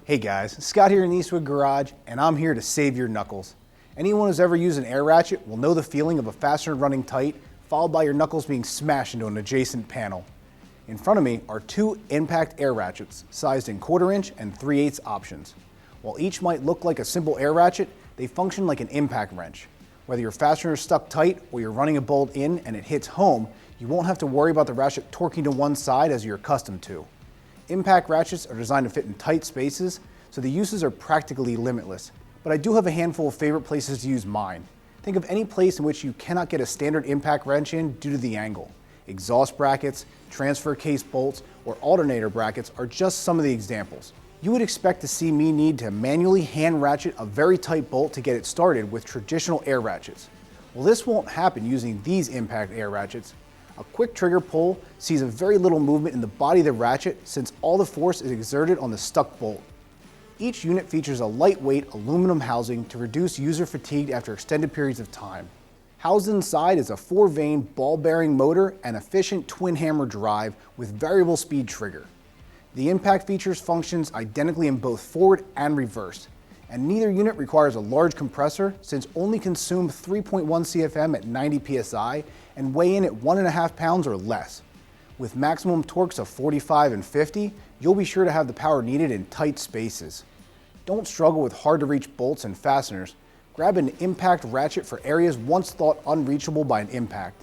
Hey guys, Scott here in the Eastwood Garage, and I'm here to save your knuckles. Anyone who's ever used an air ratchet will know the feeling of a fastener running tight, followed by your knuckles being smashed into an adjacent panel. In front of me are two impact air ratchets, sized in 1/4 inch and 3/8 options. While each might look like a simple air ratchet, they function like an impact wrench. Whether your fastener is stuck tight or you're running a bolt in and it hits home, you won't have to worry about the ratchet torquing to one side as you're accustomed to. Impact ratchets are designed to fit in tight spaces, so the uses are practically limitless. But I do have a handful of favorite places to use mine. Think of any place in which you cannot get a standard impact wrench in due to the angle. Exhaust brackets, transfer case bolts, or alternator brackets are just some of the examples. You would expect to see me need to manually hand ratchet a very tight bolt to get it started with traditional air ratchets. Well, this won't happen using these impact air ratchets. A quick trigger pull sees a very little movement in the body of the ratchet since all the force is exerted on the stuck bolt. Each unit features a lightweight aluminum housing to reduce user fatigue after extended periods of time. Housed inside is a 4-vane ball bearing motor and efficient twin hammer drive with variable speed trigger. The impact features functions identically in both forward and reverse, and neither unit requires a large compressor since only consume 3.1 CFM at 90 PSI and weigh in at 1.5 pounds or less. With maximum torques of 45 and 50, you'll be sure to have the power needed in tight spaces. Don't struggle with hard to reach bolts and fasteners. Grab an impact ratchet for areas once thought unreachable by an impact.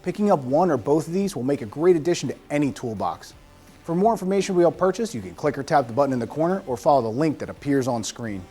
Picking up one or both of these will make a great addition to any toolbox. For more information about purchase, you can click or tap the button in the corner or follow the link that appears on screen.